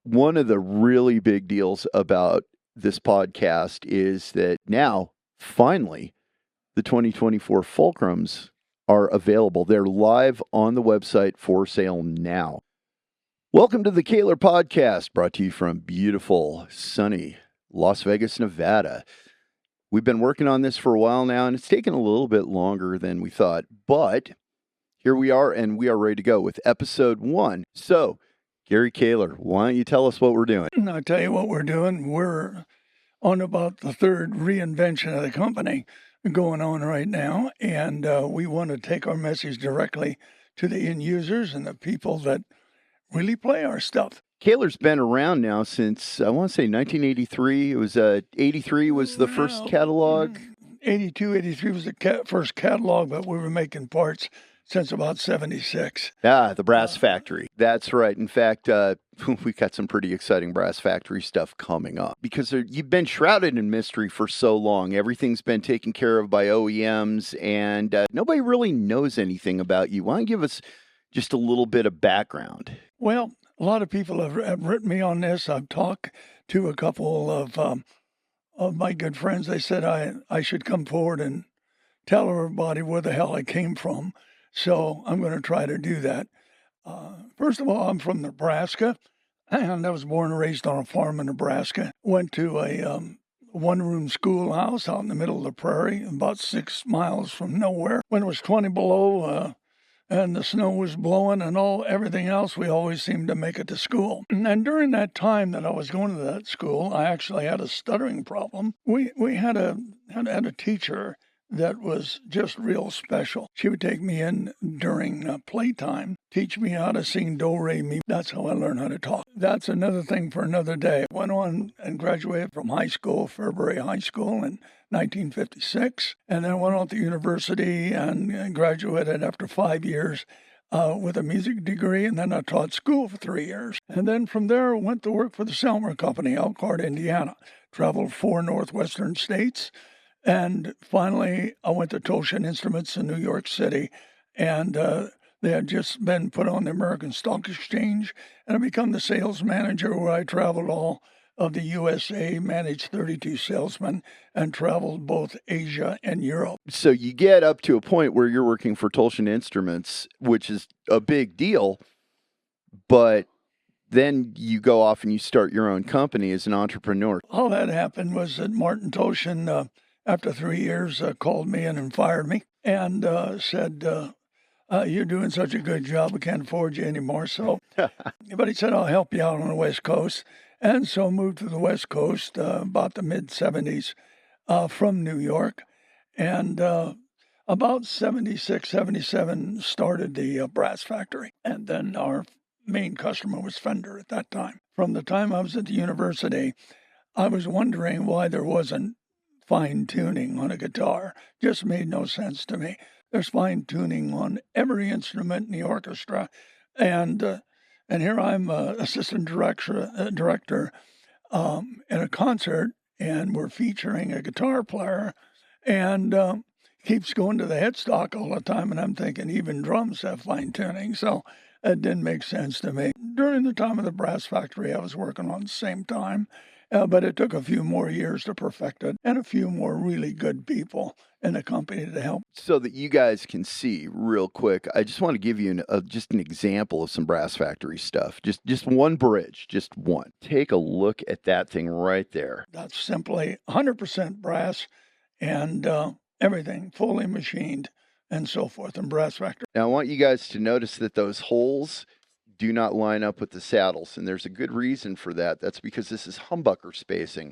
One of the really big deals about this podcast is that now, finally, the 2024 Fulcrums are available. They're live on the website for sale now. Welcome to the Kahler podcast, brought to you from beautiful, sunny Las Vegas, Nevada. We've been working on this for a while now, and it's taken a little bit longer than we thought, but here we are, and we are ready to go with episode 1. So, Gary Kahler, why don't you tell us what we're doing? I'll tell you what we're doing. We're on about the third reinvention of the company going on right now, and we want to take our message directly to the end users and the people that really play our stuff. Kahler's been around now since, I want to say 1983. It was 83 was the first catalog. 82, 83 was the first catalog, but we were making parts since about 76. Ah, the Brass Factory. That's right. In fact, we've got some pretty exciting Brass Factory stuff coming up because you've been shrouded in mystery for so long. Everything's been taken care of by OEMs, and nobody really knows anything about you. Why don't you give us just a little bit of background? Well, a lot of people have written me on this. I've talked to a couple of my good friends. They said I should come forward and tell everybody where the hell I came from. So I'm going to try to do that. First of all, I'm from Nebraska, and I was born and raised on a farm in Nebraska. Went to a one-room schoolhouse out in the middle of the prairie, about 6 miles from nowhere. When it was 20 below, and the snow was blowing and everything else, we always seemed to make it to school. And during that time that I was going to that school, I actually had a stuttering problem. We had a teacher that was just real special. She would take me in during playtime, teach me how to sing do, re, mi. That's how I learned how to talk. That's another thing for another day. Went on and graduated from high school, Fairbury High School, in 1956, and then went on to university and graduated after 5 years with a music degree, and then I taught school for 3 years. And then from there, went to work for the Selmer Company, Elkhart, Indiana. Traveled 4 northwestern states. And finally, I went to Toshin Instruments in New York City, and they had just been put on the American Stock Exchange, and I became the sales manager where I traveled all of the USA, managed 32 salesmen, and traveled both Asia and Europe. So you get up to a point where you're working for Toshin Instruments, which is a big deal, but then you go off and you start your own company as an entrepreneur. All that happened was that Martin Toshin, after 3 years, called me in and fired me and said, you're doing such a good job, we can't afford you anymore. So, but he said, I'll help you out on the West Coast. And so moved to the West Coast about the mid-'70s from New York. And about 76, 77 started the Brass Factory. And then our main customer was Fender at that time. From the time I was at the university, I was wondering why there wasn't fine tuning on a guitar. Just made no sense to me. There's fine tuning on every instrument in the orchestra, and here I'm assistant director in a concert, and we're featuring a guitar player, and keeps going to the headstock all the time, and I'm thinking even drums have fine tuning, so it didn't make sense to me. During the time of the Brass Factory, I was working on the same time. But it took a few more years to perfect it and a few more really good people in the company to help. So that you guys can see real quick, I just want to give you just an example of some Brass Factory stuff. Just one bridge, just one. Take a look at that thing right there. That's simply 100% brass and everything fully machined and so forth in Brass Factory. Now I want you guys to notice that those holes do not line up with the saddles, and there's a good reason for that. That's because this is humbucker spacing,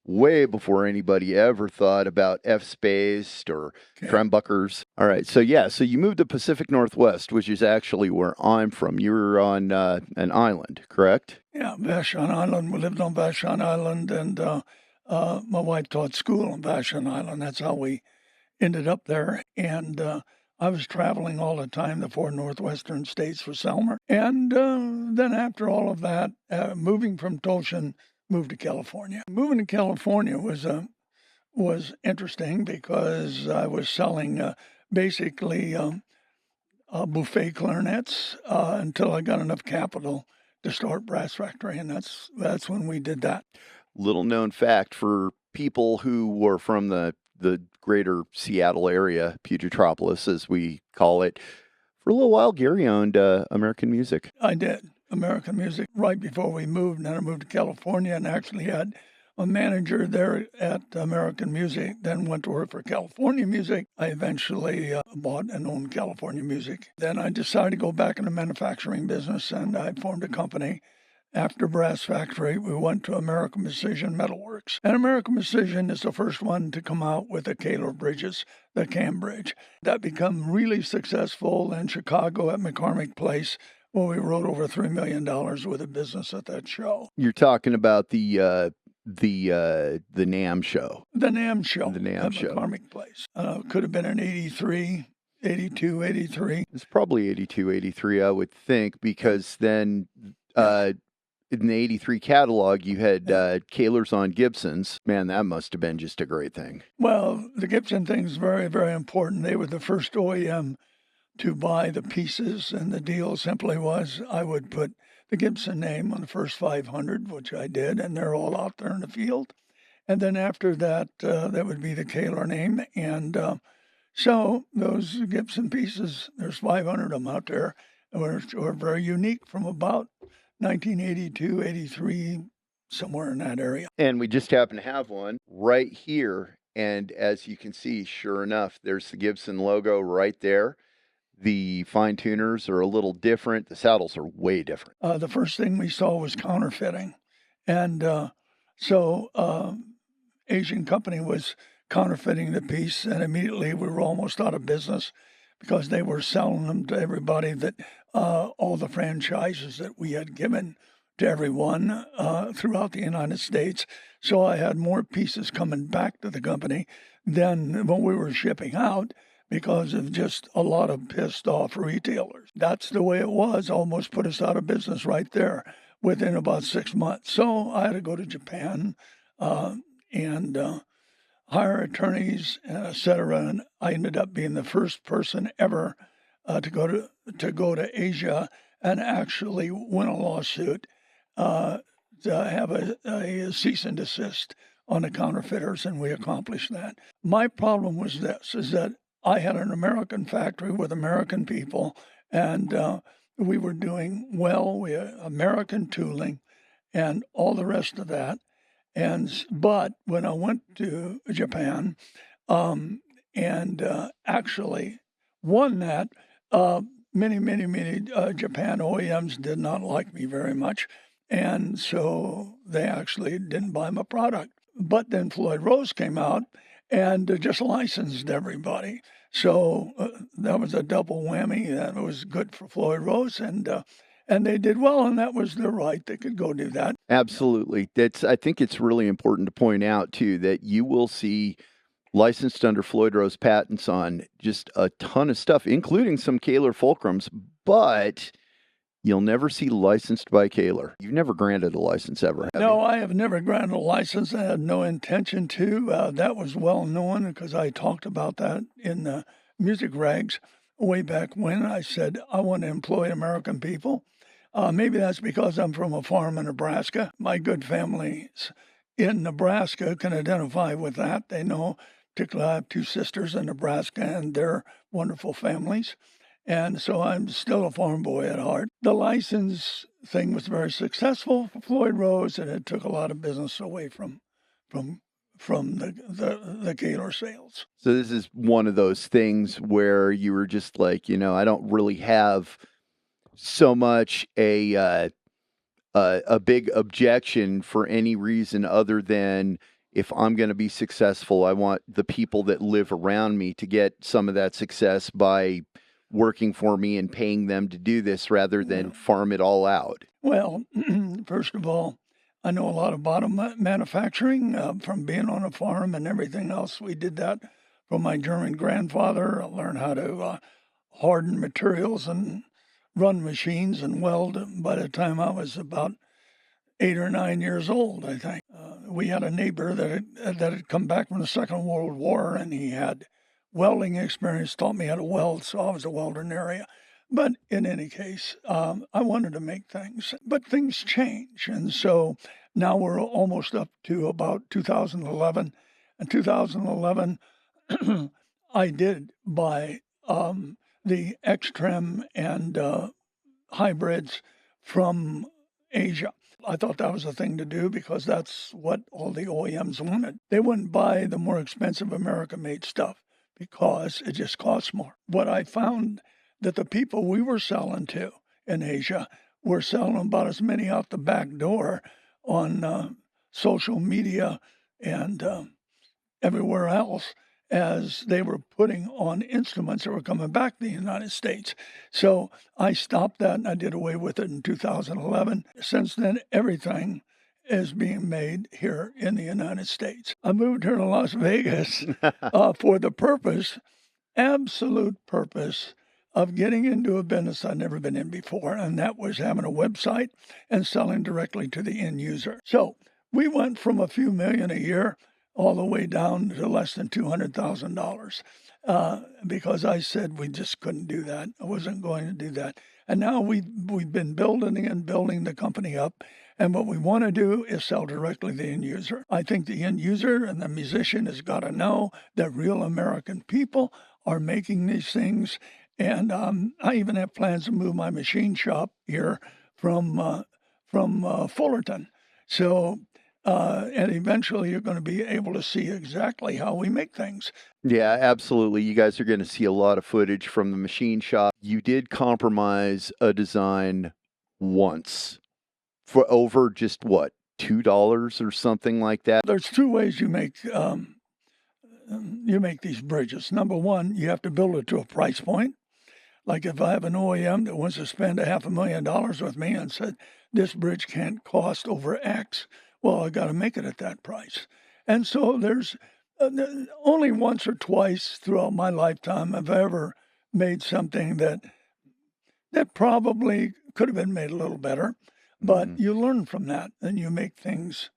way before anybody ever thought about F-spaced or trembuckers. All right, so you moved to Pacific Northwest, which is actually where I'm from. You were on an island, correct? Yeah, Vashon Island. We lived on Vashon Island, and my wife taught school on Vashon Island. That's how we ended up there, and I was traveling all the time, the 4 northwestern states for Selmer. And then after all of that, moving from Toshin, moved to California. Moving to California was interesting because I was selling basically buffet clarinets until I got enough capital to start brass factory, and that's when we did that. Little known fact for people who were from the greater Seattle area, Pugetropolis, as we call it. For a little while, Gary owned American Music. I did American Music right before we moved, and then I moved to California and actually had a manager there at American Music, then went to work for California Music. I eventually bought and owned California Music. Then I decided to go back in the manufacturing business, and I formed a company. After Brass Factory, we went to American Precision Metalworks. And American Precision is the first one to come out with the Kahler bridges, the cam bridge. That became really successful in Chicago at McCormick Place, where we wrote over $3 million worth of business at that show. You're talking about the NAM show. The NAM show. The NAM at show. McCormick Place. Could have been in 83, 82, 83. It's probably 82, 83, I would think, because then in the 83 catalog, you had Kahlers on Gibsons. Man, that must have been just a great thing. Well, the Gibson thing is very, very important. They were the first OEM to buy the pieces, and the deal simply was I would put the Gibson name on the first 500, which I did, and they're all out there in the field. And then after that, that would be the Kahler name. And so those Gibson pieces, there's 500 of them out there, were very unique from about 1982, 83, somewhere in that area. And we just happen to have one right here. And as you can see, sure enough, there's the Gibson logo right there. The fine tuners are a little different. The saddles are way different. The first thing we saw was counterfeiting. And so Asian company was counterfeiting the piece, and immediately we were almost out of business because they were selling them to everybody, that all the franchises that we had given to everyone throughout the United States. So I had more pieces coming back to the company than when we were shipping out, because of just a lot of pissed off retailers. That's the way it was. Almost put us out of business right there within about 6 months. So I had to go to Japan and hire attorneys, et cetera. And I ended up being the first person ever to go to Asia and actually win a lawsuit to have a cease and desist on the counterfeiters, and we accomplished that. My problem was this, is that I had an American factory with American people, and we were doing well. We had American tooling and all the rest of that. But when I went to Japan and actually won that, many Japan OEMs did not like me very much, and so they actually didn't buy my product. But then Floyd Rose came out and just licensed everybody. So that was a double whammy. That was good for Floyd Rose, and they did well, and that was their right. They could go do that. Absolutely. I think it's really important to point out, too, that you will see licensed under Floyd Rose patents on just a ton of stuff, including some Kahler Fulcrums, but you'll never see licensed by Kahler. You've never granted a license ever, have you? No, I have never granted a license. I had no intention to. That was well known because I talked about that in the music rags way back when. I said, I want to employ American people. Maybe that's because I'm from a farm in Nebraska. My good families in Nebraska can identify with that. They know, particularly I have two sisters in Nebraska, and they're wonderful families. And so I'm still a farm boy at heart. The license thing was very successful for Floyd Rose, and it took a lot of business away from the Kahler sales. So this is one of those things where you were just like, I don't really have so much a big objection for any reason other than if I'm going to be successful, I want the people that live around me to get some of that success by working for me and paying them to do this rather than farm it all out. Well, first of all, I know a lot about manufacturing from being on a farm and everything else. We did that from my German grandfather. I learned how to harden materials and run machines and weld by the time I was about 8 or 9 years old, I think. We had a neighbor that had come back from the Second World War, and he had welding experience, taught me how to weld, so I was a welder in the area. But in any case, I wanted to make things, but things change. And so now we're almost up to about 2011. In 2011, I did buy the x-trem and hybrids from Asia. I thought that was the thing to do because that's what all the OEMs wanted. They wouldn't buy the more expensive American-made stuff because it just costs more. What I found that the people we were selling to in Asia were selling about as many out the back door on social media and everywhere else as they were putting on instruments that were coming back to the United States. So I stopped that and I did away with it in 2011. Since then, everything is being made here in the United States. I moved here to Las Vegas for the purpose, absolute purpose, of getting into a business I'd never been in before, and that was having a website and selling directly to the end user. So we went from a few million a year all the way down to less than $200,000 because I said we just couldn't do that. I wasn't going to do that. And now we've been building the company up. And what we want to do is sell directly to the end user. I think the end user and the musician has got to know that real American people are making these things. And I even have plans to move my machine shop here from Fullerton. So, and eventually you're going to be able to see exactly how we make things. Yeah, absolutely. You guys are going to see a lot of footage from the machine shop. You did compromise a design once for over just what, $2 or something like that? There's two ways you make these bridges. Number one, you have to build it to a price point. Like if I have an OEM that wants to spend $500,000 with me and said, this bridge can't cost over X, well, I got to make it at that price. And so there's only once or twice throughout my lifetime have I ever made something that probably could have been made a little better, but you learn from that and you make things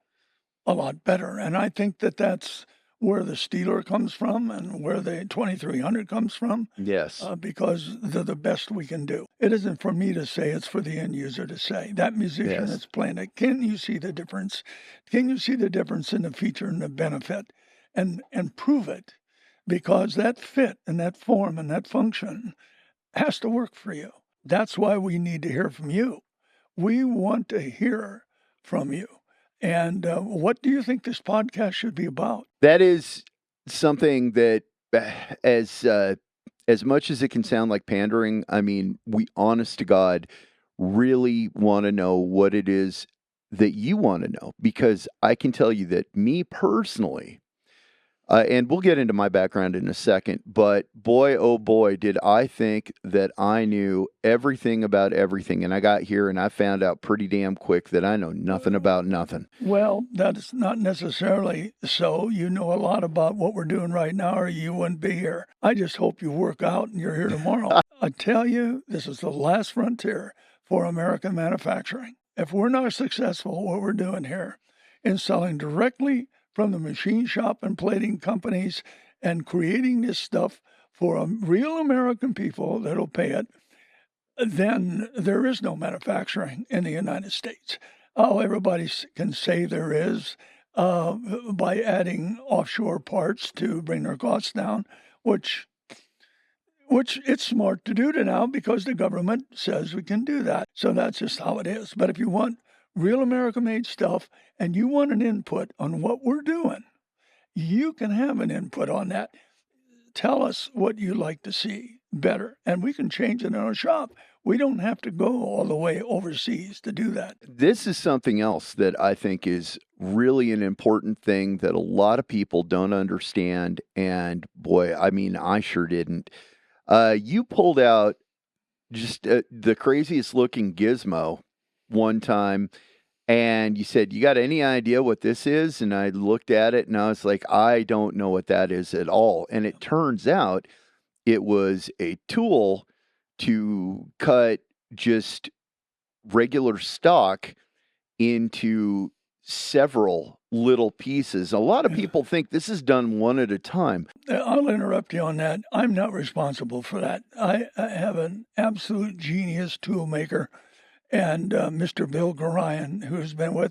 a lot better. And I think that that's where the Steeler comes from and where the 2300 comes from. Yes. Because they're the best we can do. It isn't for me to say, it's for the end user to say. That musician that's playing it, can you see the difference? Can you see the difference in the feature and the benefit? And prove it. Because that fit and that form and that function has to work for you. That's why we need to hear from you. We want to hear from you. And what do you think this podcast should be about? That is something that, as much as it can sound like pandering, I mean, we, honest to God, really want to know what it is that you want to know. Because I can tell you that me personally, and we'll get into my background in a second, but boy, oh boy, did I think that I knew everything about everything. And I got here and I found out pretty damn quick that I know nothing about nothing. Well, that's not necessarily so. You know a lot about what we're doing right now, or you wouldn't be here. I just hope you work out and you're here tomorrow. I tell you, this is the last frontier for American manufacturing. If we're not successful, what we're doing here in selling directly from the machine shop and plating companies and creating this stuff for real American people that'll pay it, then there is no manufacturing in the United States. Oh, everybody can say there is by adding offshore parts to bring their costs down, which it's smart to do now because the government says we can do that. So that's just how it is. But if you want real American-made stuff, and you want an input on what we're doing, you can have an input on that. Tell us what you'd like to see better, and we can change it in our shop. We don't have to go all the way overseas to do that. This is something else that I think is really an important thing that a lot of people don't understand, and boy, I mean, I sure didn't. You pulled out just the craziest looking gizmo one time, and you said, you got any idea what this is? And I looked at it and I was like, I don't know what that is at all. And it turns out it was a tool to cut just regular stock into several little pieces. A lot of people think this is done one at a time. I'll interrupt you on that. I'm not responsible for that. I have an absolute genius tool maker, and Mr. Bill Gorian, who's been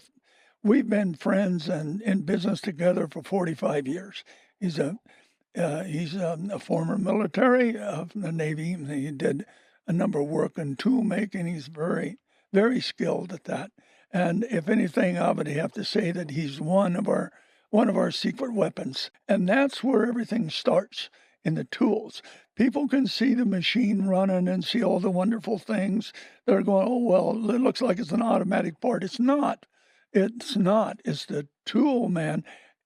we've been friends and in business together for 45 years. He's a former military of the Navy. He did a number of work in tool making. He's very, very skilled at that. And if anything, I would have to say that he's one of our secret weapons. And that's where everything starts, in the tools. People can see the machine running and see all the wonderful things. They're going, oh, well, it looks like it's an automatic part. It's not. It's not. It's the tool man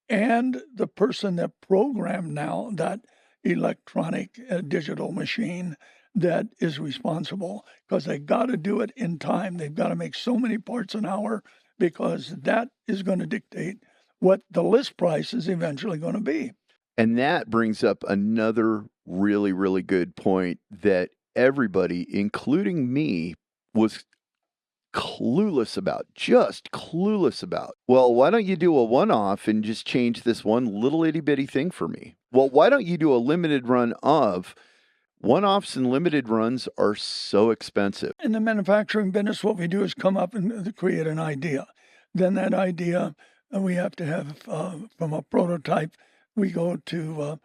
and the person that programmed now that electronic digital machine that is responsible, because they got to do it in time. They've got to make so many parts an hour, because that is going to dictate what the list price is eventually going to be. And that brings up another really, really good point that everybody, including me, was just clueless about. Well, why don't you do a one-off and just change this one little itty bitty thing for me? Well, why don't you do a limited run of? One-offs and limited runs are so expensive. In the manufacturing business, what we do is come up and create an idea. Then that idea, we have to have, from a prototype, we go to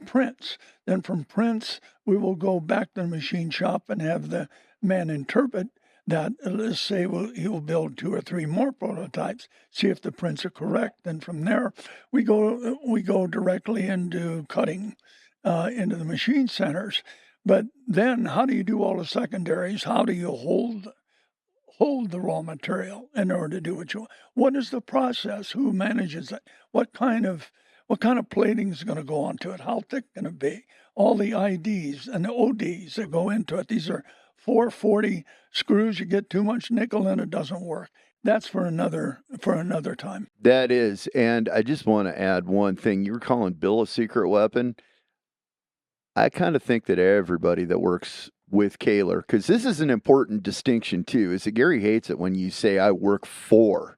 prints. Then from prints, we will go back to the machine shop and have the man interpret that. Let's say he will build 2 or 3 more prototypes, see if the prints are correct. Then from there, we go directly into cutting, into the machine centers. But then how do you do all the secondaries? How do you hold the raw material in order to do what you want? What is the process? Who manages it? What kind of plating is going to go onto it? How thick can it be? All the IDs and the ODs that go into it. These are 440 screws. You get too much nickel and it doesn't work. That's for another time. That is. And I just want to add one thing. You were calling Bill a secret weapon. I kind of think that everybody that works with Kahler, because this is an important distinction too, is that Gary hates it when you say I work for.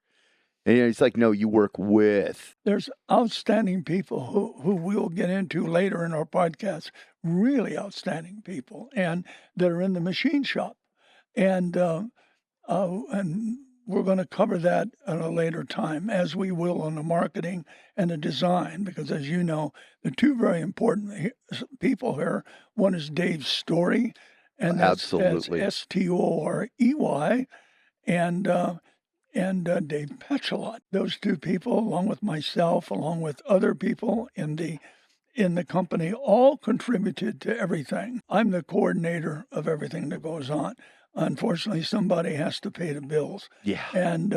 And it's like, no, you work with. There's outstanding people who we'll get into later in our podcast, really outstanding people, and that are in the machine shop. And we're going to cover that at a later time, as we will on the marketing and the design, because as you know, the two very important people here, one is Dave Story, and that's Storey, and Dave Petchalot. Those two people, along with myself, along with other people in the company, all contributed to everything. I'm the coordinator of everything that goes on. Unfortunately, somebody has to pay the bills. Yeah. And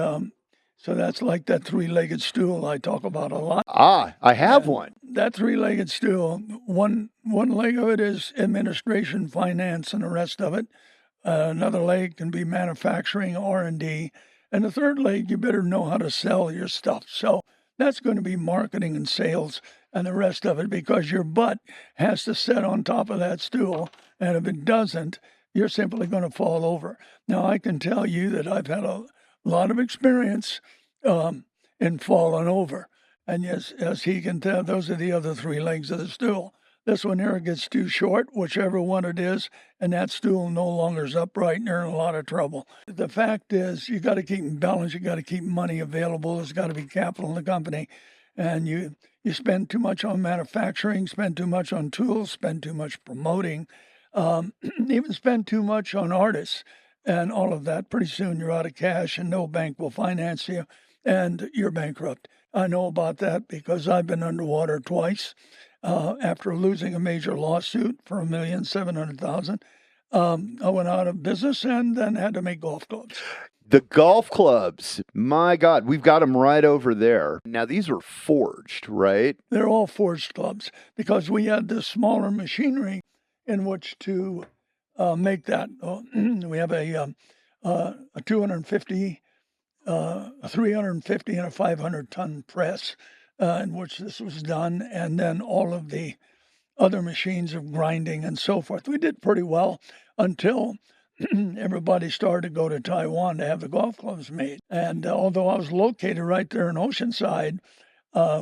so that's like that 3-legged stool I talk about a lot. I have one. That 3-legged stool, one leg of it is administration, finance, and the rest of it. Another leg can be manufacturing, R&D. And the third leg, you better know how to sell your stuff. So that's going to be marketing and sales and the rest of it, because your butt has to sit on top of that stool. And if it doesn't, you're simply going to fall over. Now, I can tell you that I've had a lot of experience in falling over. And yes, as he can tell, those are the other 3 legs of the stool. This one here gets too short, whichever one it is, and that stool no longer is upright, and you're in a lot of trouble. The fact is, you got to keep in balance. You got to keep money available. There's got to be capital in the company. And you spend too much on manufacturing, spend too much on tools, spend too much promoting, even spend too much on artists and all of that. Pretty soon you're out of cash and no bank will finance you and you're bankrupt. I know about that because I've been underwater twice. After losing a major lawsuit for $1,700,000, I went out of business and then had to make golf clubs. The golf clubs, my God, we've got them right over there. Now, these were forged, right? They're all forged clubs because we had the smaller machinery in which to make that. We have a 250, a 350, and a 500-ton press in which this was done, and then all of the other machines of grinding and so forth. We did pretty well until everybody started to go to Taiwan to have the golf clubs made. And although I was located right there in Oceanside,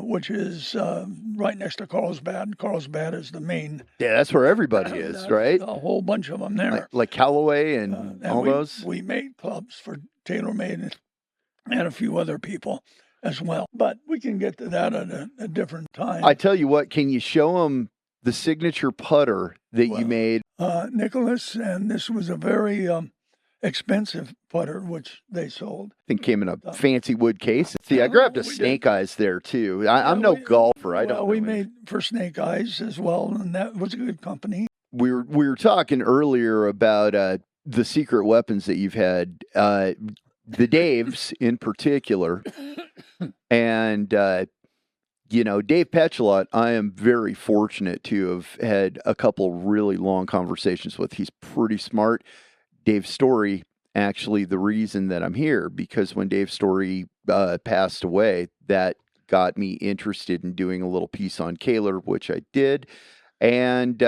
which is right next to Carlsbad. Carlsbad is the main. Yeah, that's where everybody is, right? A whole bunch of them there. Like Callaway and all those? We made clubs for TaylorMade and a few other people as well. But we can get to that at a different time. I tell you what, can you show them the signature putter that you made? Nicholas, and this was a very expensive putter, which they sold. I think came in a fancy wood case. See, I grabbed a Snake Eyes there, too. I'm no golfer. I don't know. We made for Snake Eyes as well, and that was a good company. We were talking earlier about the secret weapons that you've had, the Daves in particular. And, Dave Petchelot, I am very fortunate to have had a couple really long conversations with. He's pretty smart. Dave Story, actually, the reason that I'm here, because when Dave Story passed away, that got me interested in doing a little piece on Kahler, which I did. And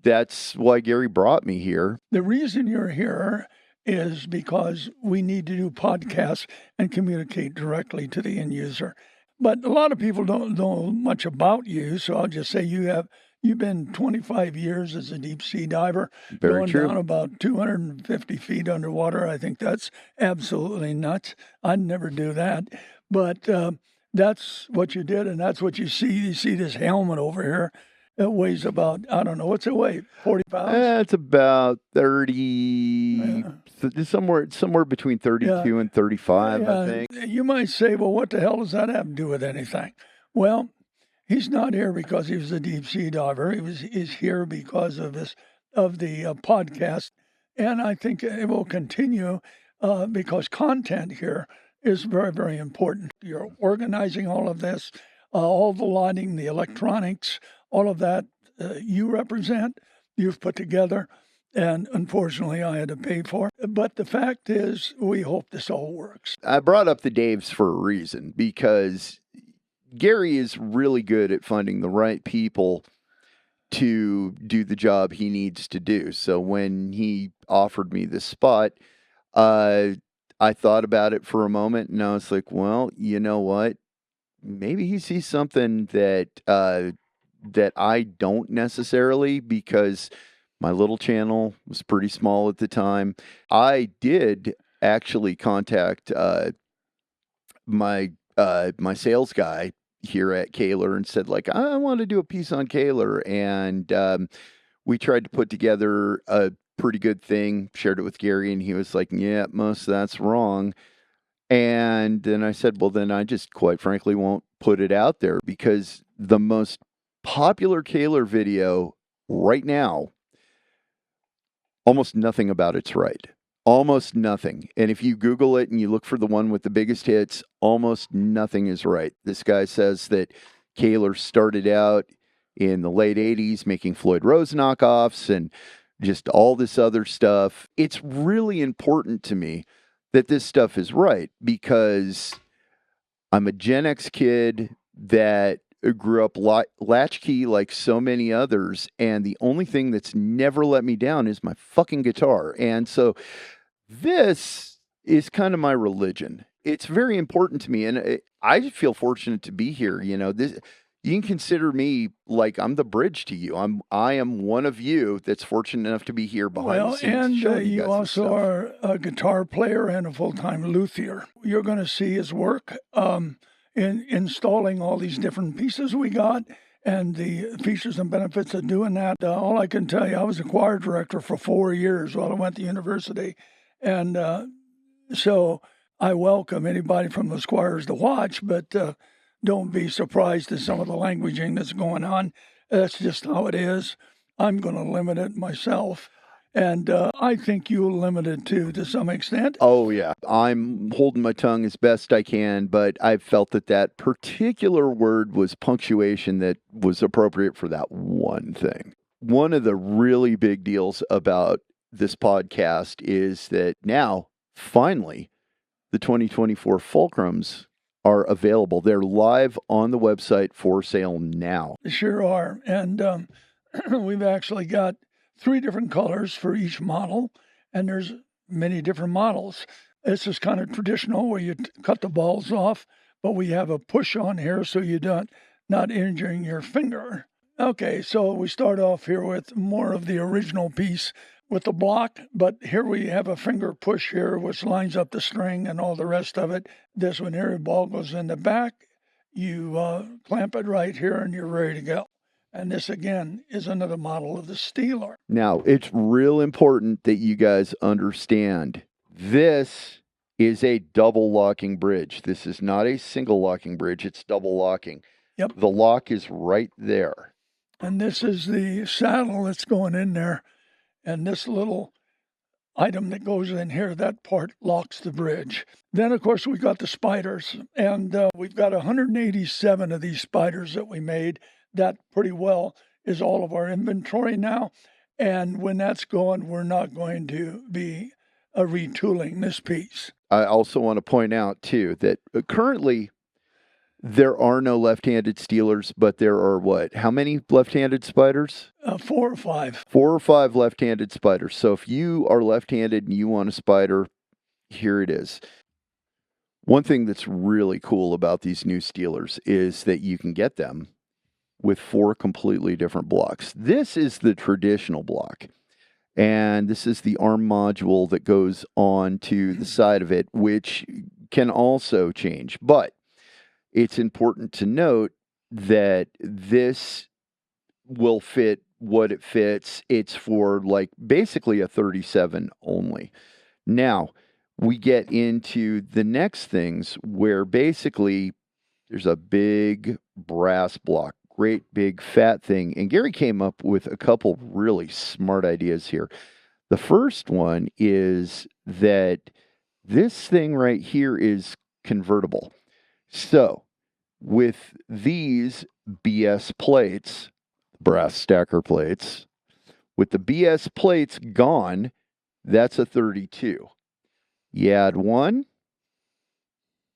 that's why Gary brought me here. The reason you're here is because we need to do podcasts and communicate directly to the end user. But a lot of people don't know much about you, so I'll just say you've been 25 years as a deep sea diver, Very true. Down about 250 feet underwater. I think that's absolutely nuts. I'd never do that, but that's what you did, and that's what you see. You see this helmet over here. It weighs about, I don't know, what's it weigh? 40 pounds? It's about 30, somewhere between 32 and 35, I think. You might say, well, what the hell does that have to do with anything? Well, he's not here because he was a deep sea diver. He's here because of the podcast, and I think it will continue because content here is very, very important. You're organizing all of this, all the lighting, the electronics, all of that you represent, you've put together, and unfortunately I had to pay for it. But the fact is, we hope this all works. I brought up the Daves for a reason, because Gary is really good at finding the right people to do the job he needs to do. So when he offered me this spot, I thought about it for a moment, and I was like, well, you know what? Maybe he sees something that I don't necessarily, because my little channel was pretty small at the time. I did actually contact my sales guy here at Kahler and said, like, I want to do a piece on Kahler, and we tried to put together a pretty good thing, shared it with Gary, and he was like, yeah, most of that's wrong. And then I said, well, then I just quite frankly won't put it out there, because the most popular Kahler video right now, almost nothing about it's right. Almost nothing. And if you Google it and you look for the one with the biggest hits, almost nothing is right. This guy says that Kahler started out in the late 80s making Floyd Rose knockoffs and just all this other stuff. It's really important to me that this stuff is right, because I'm a Gen X kid that grew up latchkey like so many others, and the only thing that's never let me down is my fucking guitar. And so this is kind of my religion. It's very important to me, and I feel fortunate to be here. You can consider me like I'm the bridge to you. I am one of you that's fortunate enough to be here behind the scenes. And you also are a guitar player and a full-time luthier. You're going to see his work in installing all these different pieces we got, and the features and benefits of doing that. All I can tell you, I was a choir director for 4 years while I went to university, and so I welcome anybody from those choirs to watch, but don't be surprised at some of the languaging that's going on. That's just how it is. I'm going to limit it myself. And I think you'll limit it too, to some extent. Oh, yeah. I'm holding my tongue as best I can, but I felt that particular word was punctuation that was appropriate for that one thing. One of the really big deals about this podcast is that now, finally, the 2024 Fulcrums are available. They're live on the website for sale now. Sure are. And we've actually got 3 different colors for each model. and there's many different models. This is kind of traditional where you cut the balls off, but we have a push on here so you don't not injuring your finger. Okay, so we start off here with more of the original piece with the block, but here we have a finger push here, which lines up the string and all the rest of it. This one here, ball goes in the back. You clamp it right here and you're ready to go. And this, again, is another model of the Steeler. Now, it's real important that you guys understand this is a double locking bridge. This is not a single locking bridge. It's double locking. Yep. The lock is right there. And this is the saddle that's going in there. And this little item that goes in here, that part locks the bridge. Then, of course, we got the spiders. And we've got 187 of these spiders that we made. That pretty well is all of our inventory now. And when that's gone, we're not going to be retooling this piece. I also want to point out, too, that currently there are no left-handed Steelers, but there are what? How many left-handed spiders? 4 or 5. 4 or 5 left-handed spiders. So if you are left-handed and you want a spider, here it is. One thing that's really cool about these new Steelers is that you can get them with 4 completely different blocks. This is the traditional block. And this is the arm module that goes on to the side of it, which can also change. But it's important to note that this will fit what it fits. It's for like basically a 37 only. Now, we get into the next things where basically there's a big brass block. Great big fat thing. And Gary came up with a couple really smart ideas here. The first one is that this thing right here is convertible. So with these BS plates, brass stacker plates, with the BS plates gone, that's a 32. You add one,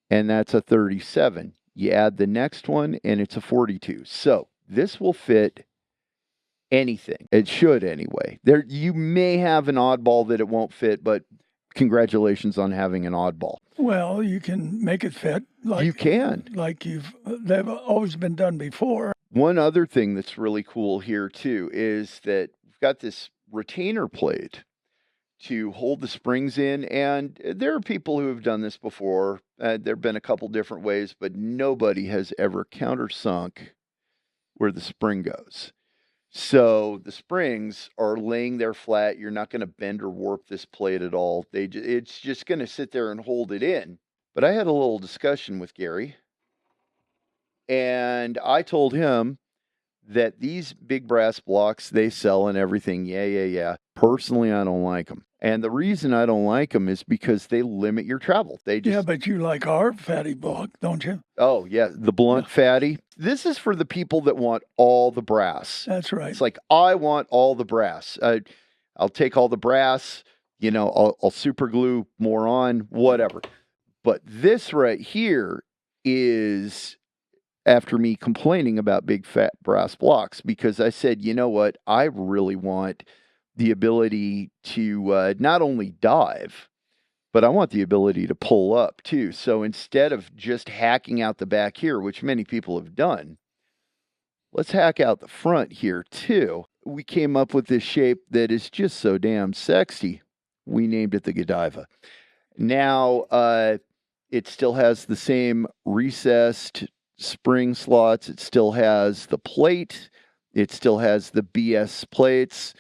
and that's a 37. You add the next one, and it's a 42. So this will fit anything. It should anyway. There, you may have an oddball that it won't fit, but congratulations on having an oddball. Well, you can make it fit. Like, you can. Like they've always been done before. One other thing that's really cool here, too, is that we've got this retainer plate to hold the springs in, and there are people who have done this before. There have been a couple different ways, but nobody has ever countersunk where the spring goes. So the springs are laying there flat. You're not going to bend or warp this plate at all. It's just going to sit there and hold it in. But I had a little discussion with Gary, and I told him that these big brass blocks, they sell and everything. Yeah. Personally, I don't like them. And the reason I don't like them is because they limit your travel. Yeah, but you like our fatty block, don't you? Oh, yeah, the blunt fatty. This is for the people that want all the brass. That's right. It's like, I want all the brass. I'll take all the brass, I'll super glue more on, whatever. But this right here is after me complaining about big fat brass blocks, because I said, you know what, I really want the ability to not only dive, but I want the ability to pull up too. So instead of just hacking out the back here, which many people have done, let's hack out the front here too. We came up with this shape that is just so damn sexy. We named it the Godiva. Now, it still has the same recessed spring slots. It still has the plate. It still has the BS plates.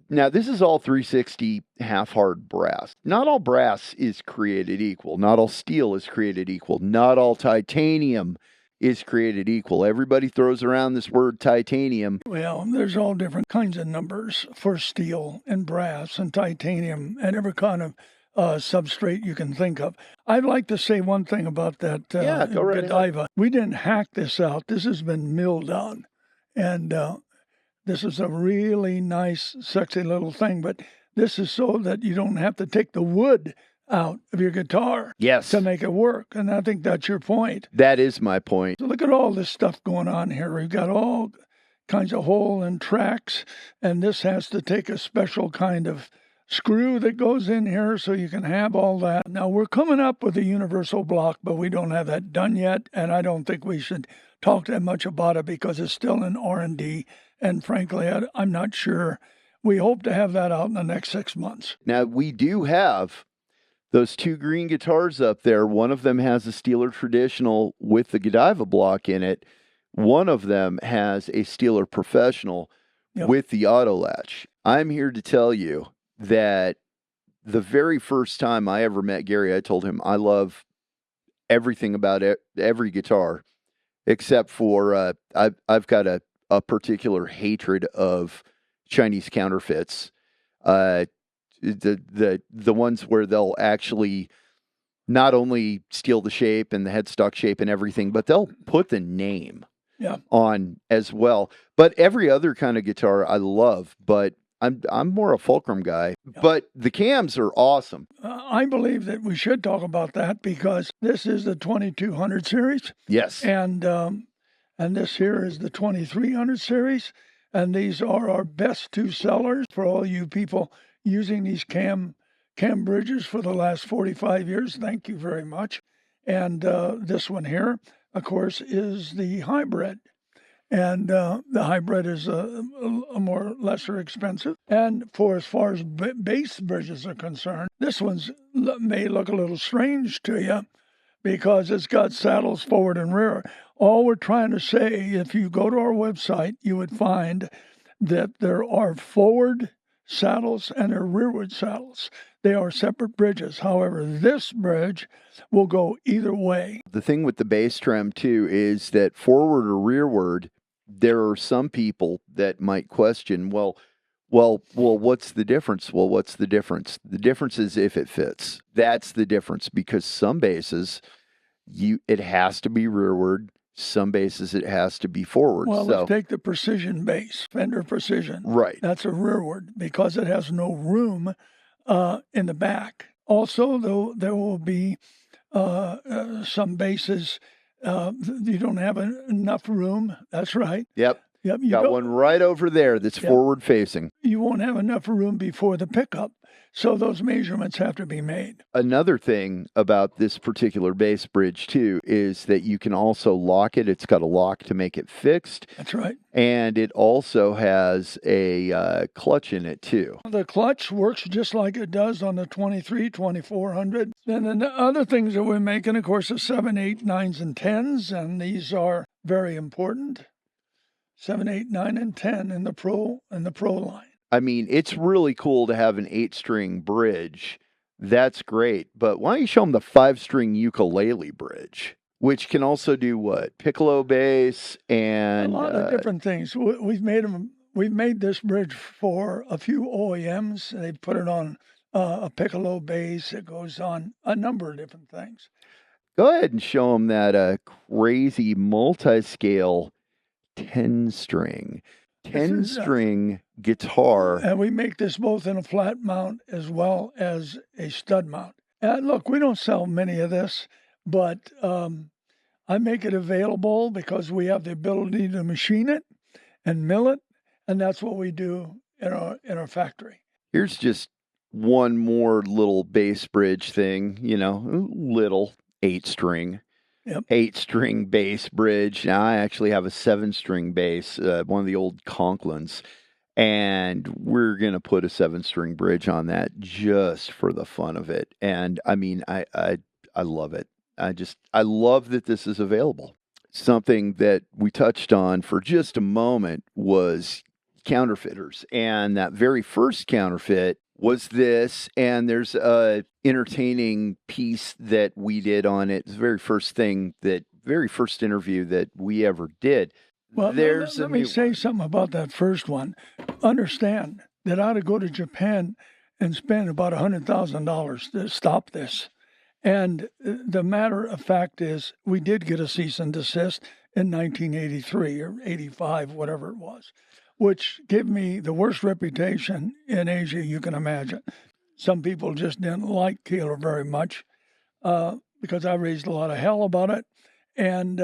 Now, this is all 360 half-hard brass. Not all brass is created equal. Not all steel is created equal. Not all titanium is created equal. Everybody throws around this word titanium. Well, there's all different kinds of numbers for steel and brass and titanium and every kind of substrate you can think of. I'd like to say one thing about that Go right Godiva. ahead. We didn't hack this out. This has been milled down. And this is a really nice, sexy little thing. But this is so that you don't have to take the wood out of your guitar to make it work. And I think that's your point. That is my point. So look at all this stuff going on here. We've got all kinds of hole and tracks. And this has to take a special kind of screw that goes in here so you can have all that. Now, we're coming up with a universal block, but we don't have that done yet, and I don't think we should talk that much about it because it's still in R&D, and frankly, I'm not sure. We hope to have that out in the next 6 months. Now, we do have those two green guitars up there. One of them has a Steeler Traditional with the Godiva block in it. One of them has a Steeler Professional with the auto latch. I'm here to tell you that the very first time I ever met Gary, I told him I love everything about every guitar, except for I've got a particular hatred of Chinese counterfeits. The ones where they'll actually not only steal the shape and the headstock shape and everything, but they'll put the name on as well. But every other kind of guitar I love, but I'm more a Fulcrum guy. But the cams are awesome. I believe that we should talk about that because this is the 2200 series. Yes. And this here is the 2300 series. And these are our best two sellers for all you people using these cam bridges for the last 45 years. Thank you very much. And this one here, of course, is the hybrid. And the hybrid is a more lesser expensive. And for as far as bass bridges are concerned, this one's may look a little strange to you because it's got saddles forward and rear. All we're trying to say, if you go to our website, you would find that there are forward saddles and there are rearward saddles. They are separate bridges. However, this bridge will go either way. The thing with the bass trem, too, is that forward or rearward, there are some people that might question, well, what's the difference? Well, what's the difference? The difference is if it fits. That's the difference, because some basses, it has to be rearward. Some basses, it has to be forward. Well, let's take the Precision bass, Fender Precision. Right. That's a rearward because it has no room in the back. Also, though, there will be some basses you don't have enough room. That's right. Yep. You got one right over there that's forward facing. You won't have enough room before the pickup, so those measurements have to be made. Another thing about this particular bass bridge, too, is that you can also lock it. It's got a lock to make it fixed. That's right. And it also has a clutch in it, too. The clutch works just like it does on the 2400. And then the other things that we're making, of course, are 7, 8, 9s, and 10s, and these are very important. 7, 8, 9, and 10 in the Pro line. I mean, it's really cool to have an 8-string bridge. That's great. But why don't you show them the 5-string ukulele bridge, which can also do what? Piccolo bass and a lot of different things. We've made this bridge for a few OEMs. They put it on a piccolo bass. It goes on a number of different things. Go ahead and show them that crazy multi-scale 10-string guitar. And we make this both in a flat mount as well as a stud mount. And look, we don't sell many of this, but I make it available because we have the ability to machine it and mill it, and that's what we do in our factory. Here's just one more little bass bridge thing, little 8-string. Yep. 8-string bass bridge. Now I actually have a 7-string bass, one of the old Conklins, and we're gonna put a 7-string bridge on that just for the fun of it. And I mean, I love it. I love that this is available. Something that we touched on for just a moment was Counterfeiters, and that very first counterfeit was this, and there's a entertaining piece that we did on it. It's the very first interview that we ever did. Well, let me say something about that first one. Understand that I had to go to Japan and spend about $100,000 to stop this. And the matter of fact is, we did get a cease and desist in 1983 or 85, whatever it was, which gave me the worst reputation in Asia you can imagine. Some people just didn't like Kahler very much because I raised a lot of hell about it. And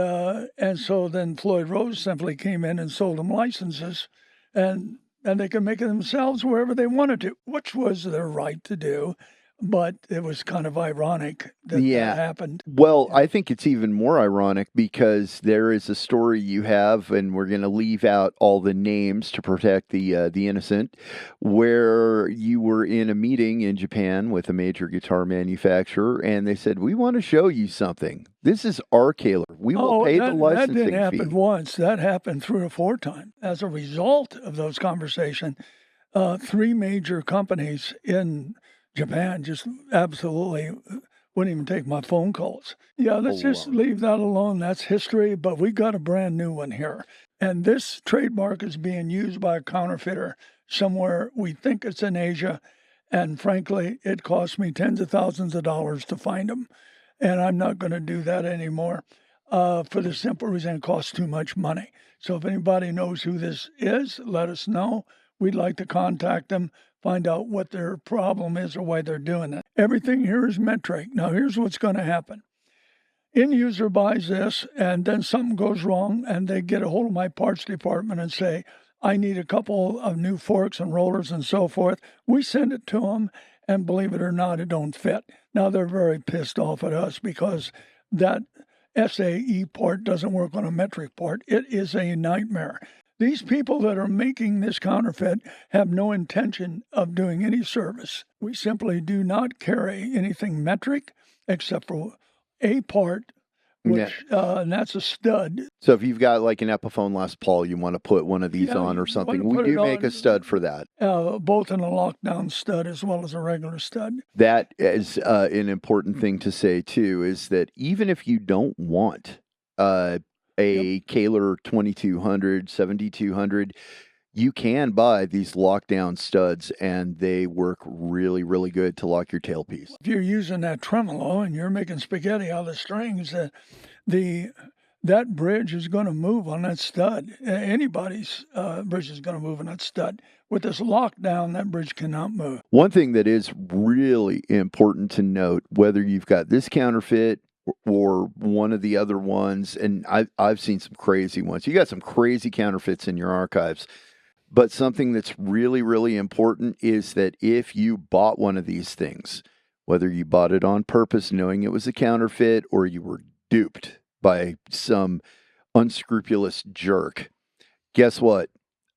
so then Floyd Rose simply came in and sold them licenses. And and they can make it themselves wherever they wanted to, which was their right to do. But it was kind of ironic that Yeah. that happened. Well, I think it's even more ironic because there is a story you have, and we're going to leave out all the names to protect the innocent, where you were in a meeting in Japan with a major guitar manufacturer, and they said, "We want to show you something. This is our Kahler. We will pay the that licensing didn't happen fee." once. That happened 3 or 4 times. As a result of those conversations, 3 major companies in Japan just absolutely wouldn't even take my phone calls. Yeah, let's just leave that alone. That's history, but we got a brand new one here. And this trademark is being used by a counterfeiter somewhere. We think it's in Asia. And frankly, it cost me tens of thousands of dollars to find them. And I'm not going to do that anymore for the simple reason it costs too much money. So if anybody knows who this is, let us know. We'd like to contact them, find out what their problem is or why they're doing it. Everything here is metric. Now, here's what's going to happen. End user buys this, and then something goes wrong, and they get a hold of my parts department and say, I need a couple of new forks and rollers and so forth. We send it to them, and believe it or not, it don't fit. Now, they're very pissed off at us because that SAE part doesn't work on a metric part. It is a nightmare. These people that are making this counterfeit have no intention of doing any service. We simply do not carry anything metric except for a part, which and that's a stud. So if you've got like an Epiphone Les Paul, you want to put one of these on or something, we do make a stud for that. Both in a lockdown stud as well as a regular stud. That is an important thing to say too, is that even if you don't want a Kahler 2200, 7200, you can buy these lockdown studs, and they work really, really good to lock your tailpiece. If you're using that tremolo and you're making spaghetti out of the strings, that bridge is going to move on that stud. Anybody's bridge is going to move on that stud. With this lockdown, that bridge cannot move. One thing that is really important to note, whether you've got this counterfeit or one of the other ones, and I've seen some crazy ones. You got some crazy counterfeits in your archives. But something that's really, really important is that if you bought one of these things, whether you bought it on purpose knowing it was a counterfeit or you were duped by some unscrupulous jerk, guess what?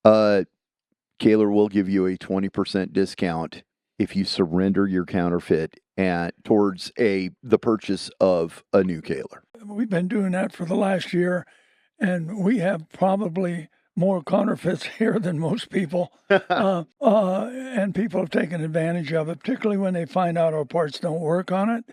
Kahler will give you a 20% discount if you surrender your counterfeit and towards the purchase of a new Kahler. We've been doing that for the last year, and we have probably more counterfeits here than most people, and people have taken advantage of it, particularly when they find out our parts don't work on it.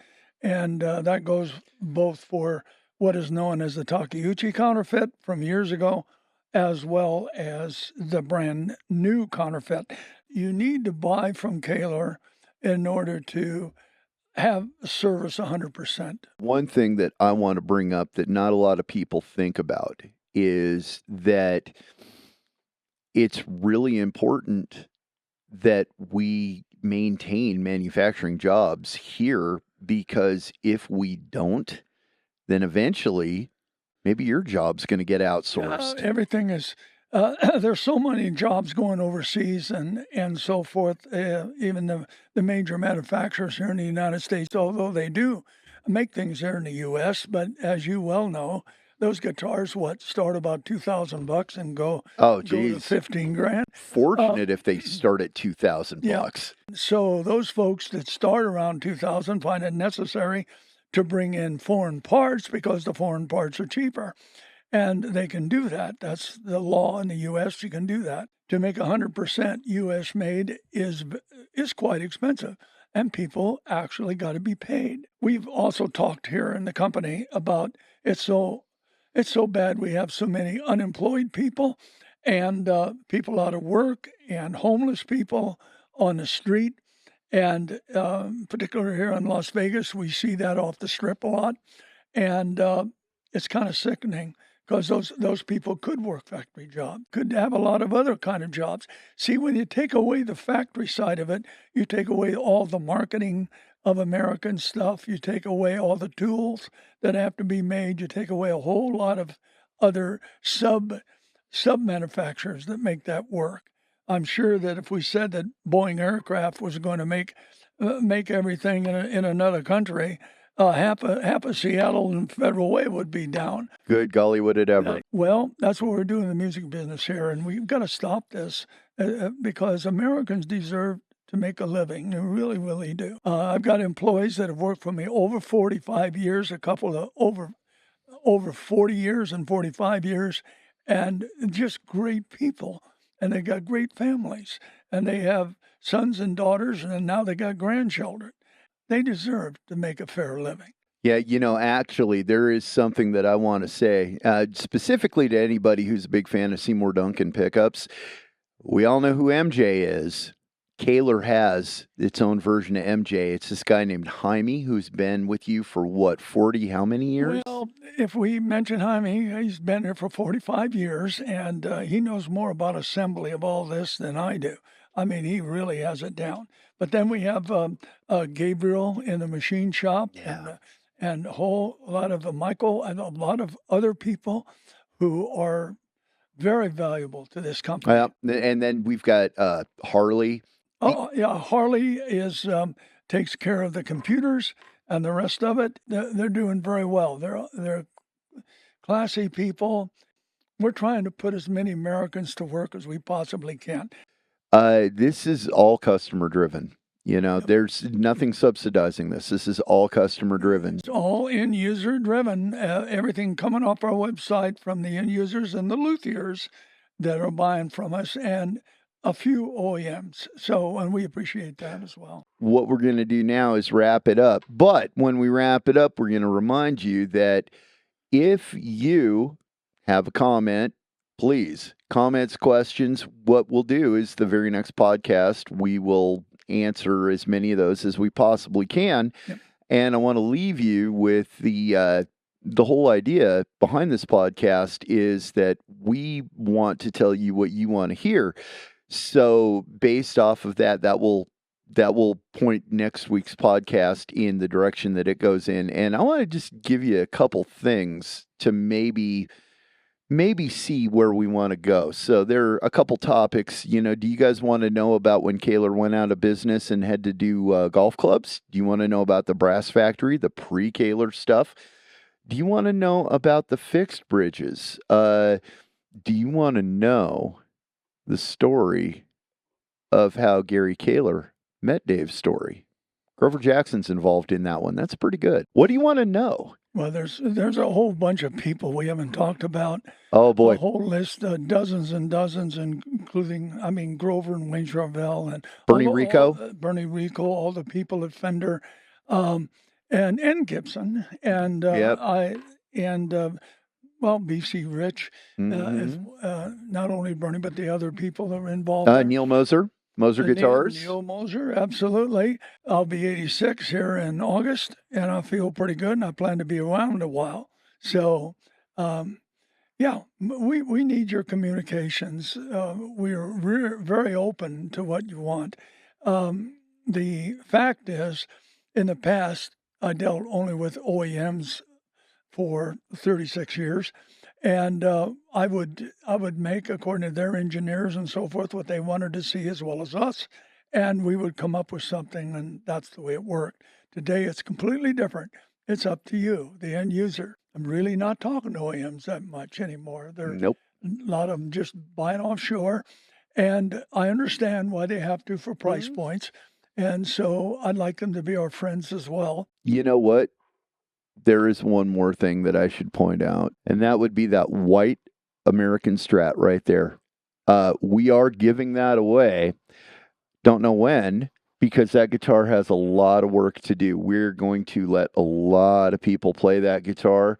And that goes both for what is known as the Takeuchi counterfeit from years ago, as well as the brand new counterfeit. You need to buy from Kahler in order to have service 100%. One thing that I want to bring up that not a lot of people think about is that it's really important that we maintain manufacturing jobs here, because if we don't, then eventually maybe your job's going to get outsourced. Everything is, there's so many jobs going overseas and so forth. Even the major manufacturers here in the United States, although they do make things here in the U.S., but as you well know, those guitars, start about $2,000 and go to 15 grand. Fortunate if they start at $2,000. Yeah. So those folks that start around 2,000 find it necessary to bring in foreign parts because the foreign parts are cheaper, and they can do that. That's the law in the U.S. You can do that. To make 100% U.S. made is quite expensive, and people actually got to be paid. We've also talked here in the company about it's so bad we have so many unemployed people and people out of work and homeless people on the street. And particularly here in Las Vegas, we see that off the strip a lot. And it's kind of sickening because those people could work factory jobs, could have a lot of other kind of jobs. See, when you take away the factory side of it, you take away all the marketing of American stuff. You take away all the tools that have to be made. You take away a whole lot of other sub manufacturers that make that work. I'm sure that if we said that Boeing aircraft was going to make everything in another country, half of Seattle and Federal Way would be down. Good golly, would it ever? Well, that's what we're doing in the music business here, and we've got to stop this because Americans deserve to make a living. They really, really do. I've got employees that have worked for me over 45 years, a couple of over 40 years and 45 years, and just great people. And they got great families, and they have sons and daughters, and now they got grandchildren. They deserve to make a fair living. Yeah, actually, there is something that I want to say, specifically to anybody who's a big fan of Seymour Duncan pickups. We all know who MJ is. Kahler has its own version of MJ. It's this guy named Jaime who's been with you for what, 40, how many years? Well, if we mention Jaime, he's been here for 45 years, and he knows more about assembly of all this than I do. I mean, he really has it down. But then we have Gabriel in the machine shop, and a whole lot of Michael and a lot of other people who are very valuable to this company. And then we've got Harley. Oh, yeah, Harley is takes care of the computers and the rest of it. They're doing very well. They're classy people. We're trying to put as many Americans to work as we possibly can. This is all customer driven. There's nothing subsidizing this. This is all customer driven. It's all end user driven. Everything coming off our website from the end users and the luthiers that are buying from us, and a few OEMs. And we appreciate that as well. What we're going to do now is wrap it up. But when we wrap it up, we're going to remind you that if you have a comment, please, comments, questions, what we'll do is the very next podcast, we will answer as many of those as we possibly can. Yep. And I want to leave you with the whole idea behind this podcast is that we want to tell you what you want to hear. So based off of that will point next week's podcast in the direction that it goes in. And I want to just give you a couple things to maybe see where we want to go. So there are a couple topics. Do you guys want to know about when Kahler went out of business and had to do golf clubs? Do you want to know about the brass factory, the pre-Kahler stuff? Do you want to know about the fixed bridges? Do you want to know the story of how Gary Kahler met Dave Story? Grover Jackson's involved in that one. That's pretty good. What do you want to know? Well, there's a whole bunch of people we haven't talked about. Oh, boy. A whole list, dozens and dozens, including, Grover and Wayne Charvel and Bernie Rico, all the people at Fender, and Gibson, and BC Rich, not only Bernie, but the other people that were involved. Neil Moser Guitars. Neil Moser, absolutely. I'll be 86 here in August, and I feel pretty good, and I plan to be around a while. So, we need your communications. We are very open to what you want. The fact is, in the past, I dealt only with OEMs for 36 years. And I would make, according to their engineers and so forth, what they wanted to see as well as us. And we would come up with something, and that's the way it worked. Today, it's completely different. It's up to you, the end user. I'm really not talking to OEMs that much anymore. Nope. A lot of them just buying offshore. And I understand why they have to for price points. And so I'd like them to be our friends as well. You know what? There is one more thing that I should point out, and that would be that white American Strat right there. We are giving that away. Don't know when, because that guitar has a lot of work to do. We're going to let a lot of people play that guitar.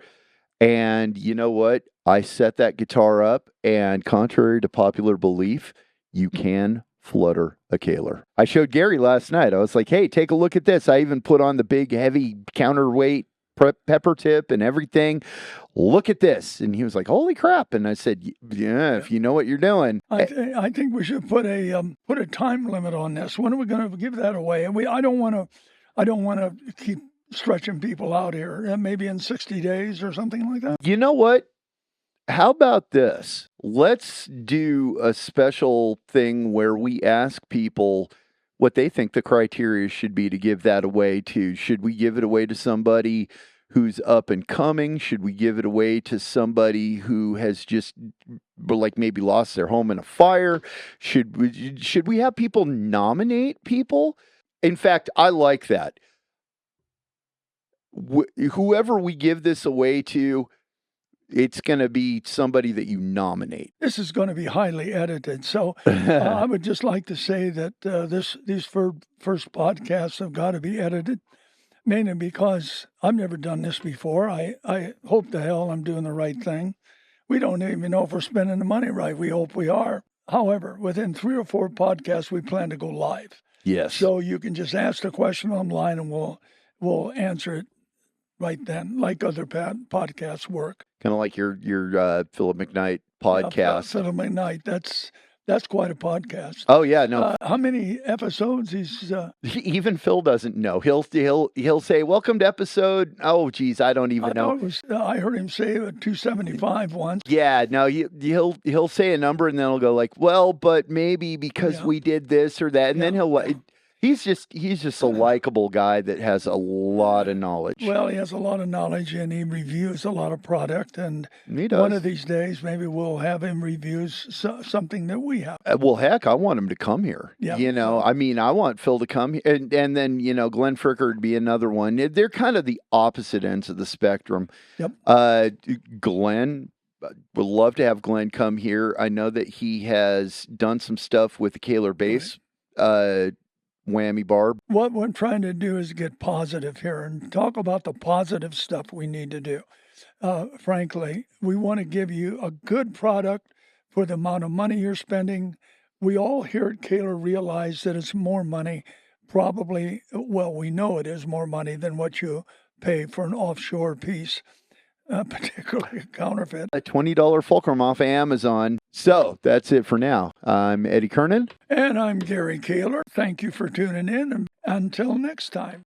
And you know what? I set that guitar up, and contrary to popular belief, you can flutter a Kahler. I showed Gary last night. I was like, hey, take a look at this. I even put on the big, heavy counterweight pepper tip and everything. Look at this. And he was like, holy crap. And I said, yeah, if you know what you're doing. I think we should put a time limit on this. When are we going to give that away? I don't want to keep stretching people out here. Maybe in 60 days or something like that. You know what? How about this? Let's do a special thing where we ask people what they think the criteria should be to give that away to. Should we give it away to somebody who's up and coming? Should we give it away to somebody who has just like maybe lost their home in a fire? Should we have people nominate people? In fact, I like that. Whoever we give this away to, it's going to be somebody that you nominate. This is going to be highly edited. So I would just like to say that these first podcasts have got to be edited, mainly because I've never done this before. I hope to hell I'm doing the right thing. We don't even know if we're spending the money right. We hope we are. However, within 3 or 4 podcasts, we plan to go live. Yes. So you can just ask the question online and we'll answer it right then, like other podcasts work. Kind of like your Philip McKnight podcast. Philip McKnight, that's quite a podcast. Oh yeah, no. How many episodes he's? Even Phil doesn't know. He'll say, "Welcome to episode." Oh, geez, I don't even know. I heard him say 275 once. Yeah, no, he'll say a number and then he'll go like, "Well, but maybe because we did this or that," and then he'll. He's just a likable guy that has a lot of knowledge. Well, he has a lot of knowledge and he reviews a lot of product. And he does. One of these days, maybe we'll have him reviews something that we have. Well, heck, I want him to come here. Yeah. I mean, I want Phil to come here. And then, Glenn Fricker would be another one. They're kind of the opposite ends of the spectrum. Yep. Glenn, would love to have Glenn come here. I know that he has done some stuff with the Kahler bass. Whammy bar. What we're trying to do is get positive here and talk about the positive stuff we need to do. Frankly, we want to give you a good product for the amount of money you're spending. We all here at Kahler realize that it's more money, probably, well, we know it is more money than what you pay for an offshore piece. Particularly a counterfeit. A $20 Fulcrum off of Amazon. So that's it for now. I'm Eddie Curnan. And I'm Gary Kahler. Thank you for tuning in. And until next time.